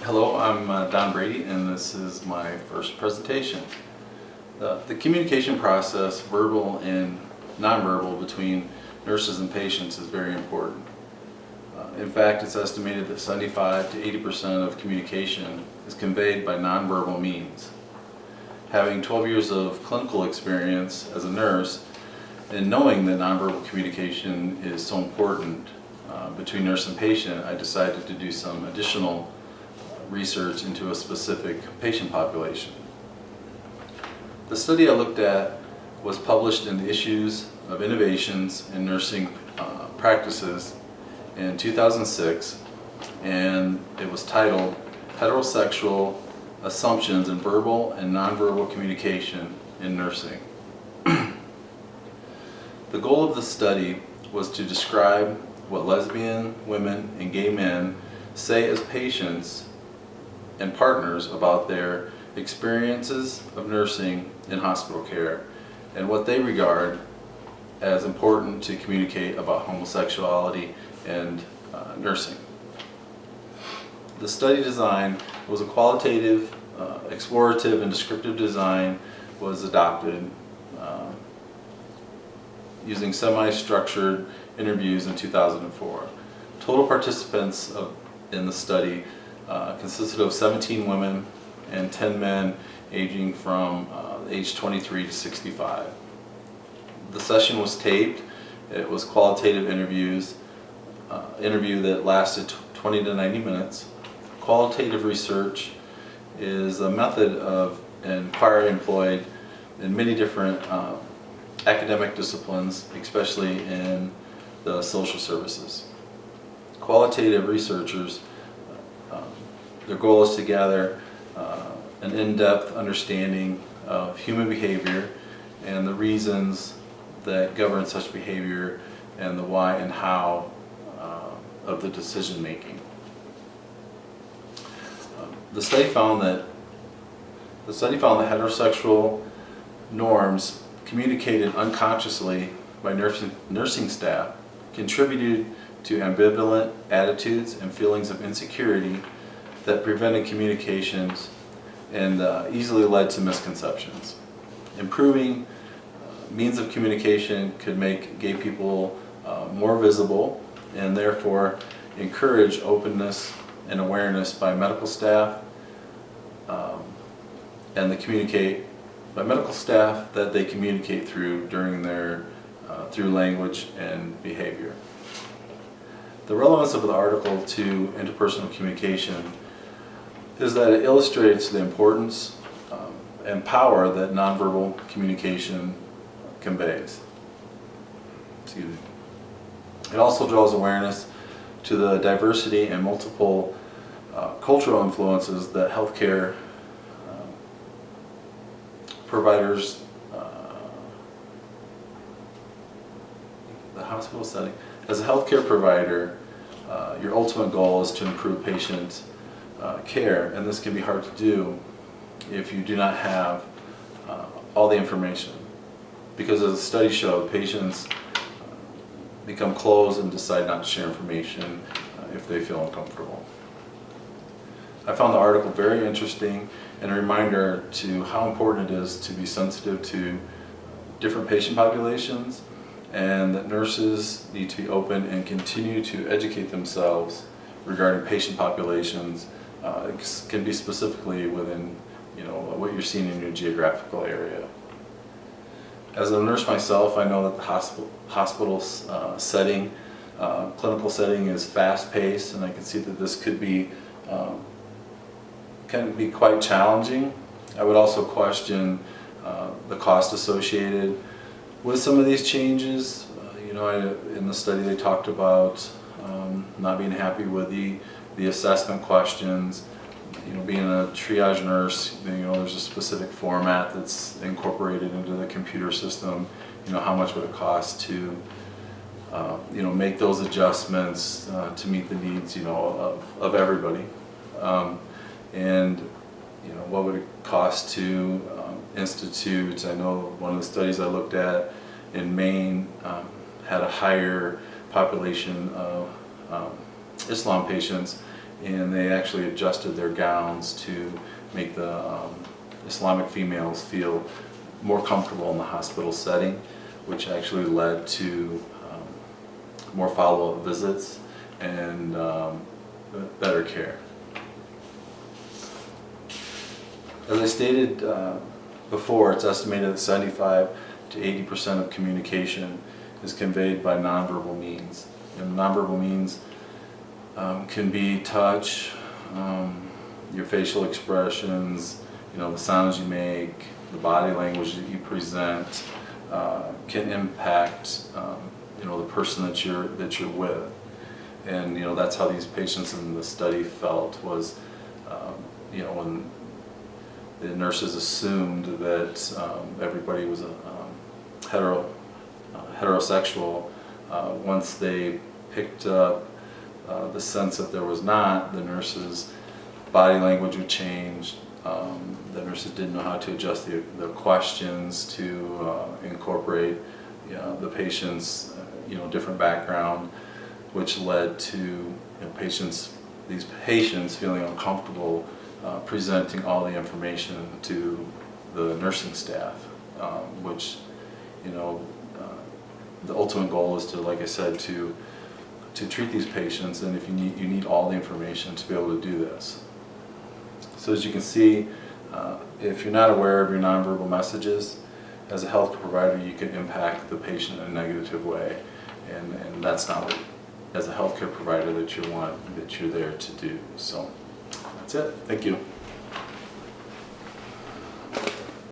Hello, I'm Don Brady, and this is my first presentation. The communication process, verbal and nonverbal, between nurses and patients is very important. In fact, it's estimated that 75 to 80% of communication is conveyed by nonverbal means. Having 12 years of clinical experience as a nurse and knowing that nonverbal communication is so important between nurse and patient, I decided to do some additional research into a specific patient population. The study I looked at was published in the Issues of Innovations in Nursing Practices in 2006, and it was titled Heterosexual Assumptions in Verbal and Nonverbal Communication in Nursing. The goal of the study was to describe what lesbian women and gay men say as patients and partners about their experiences of nursing in hospital care and what they regard as important to communicate about homosexuality and nursing. The study design was a qualitative, explorative, and descriptive design was adopted using semi-structured interviews in 2004. Total participants in the study consisted of 17 women and 10 men aging from age 23 to 65. The session was taped. It was qualitative interview that lasted 20 to 90 minutes. Qualitative research is a method of inquiry employed in many different academic disciplines, especially in the social services. Qualitative researchers, their goal is to gather an in-depth understanding of human behavior and the reasons that govern such behavior and the why and how of the decision making. The study found that heterosexual norms communicated unconsciously by nursing staff contributed to ambivalent attitudes and feelings of insecurity that prevented communications and easily led to misconceptions. Improving means of communication could make gay people more visible and therefore encourage openness and awareness by medical staff that they communicate through during their through language and behavior. The relevance of the article to interpersonal communication is that it illustrates the importance and power that nonverbal communication conveys. Excuse me. It also draws awareness to the diversity and multiple cultural influences that healthcare providers, the hospital setting. As a healthcare provider, your ultimate goal is to improve patient care, and this can be hard to do if you do not have all the information. Because as the study showed, patients become closed and decide not to share information if they feel uncomfortable. I found the article very interesting and a reminder to how important it is to be sensitive to different patient populations, and that nurses need to be open and continue to educate themselves regarding patient populations. It can be specifically within what you're seeing in your geographical area. As a nurse myself, I know that the hospital setting, clinical setting is fast-paced, and I can see that this could be can be quite challenging. I would also question the cost associated with some of these changes. In the study they talked about not being happy with the assessment questions. Being a triage nurse, there's a specific format that's incorporated into the computer system. How much would it cost to make those adjustments to meet the needs of everybody, and what would it cost to institute. I know one of the studies I looked at in Maine had a higher population of Islam patients, and they actually adjusted their gowns to make the Islamic females feel more comfortable in the hospital setting, which actually led to more follow-up visits and better care. As I stated before, it's estimated that 75 to 80% of communication is conveyed by nonverbal means. And nonverbal means can be touch, your facial expressions, the sounds you make, the body language that you present can impact the person that you're with. And that's how these patients in the study felt was when the nurses assumed that everybody was heterosexual. Once they picked up the sense that there was not, the nurses' body language would change. The nurses didn't know how to adjust the questions to incorporate the patient's different background, which led to these patients feeling uncomfortable presenting all the information to the nursing staff, which the ultimate goal is to, like I said, to treat these patients, and if you need all the information to be able to do this. So as you can see, if you're not aware of your nonverbal messages, as a health provider, you can impact the patient in a negative way, and that's not what, as a healthcare provider, that you're there to do. So that's it. Thank you.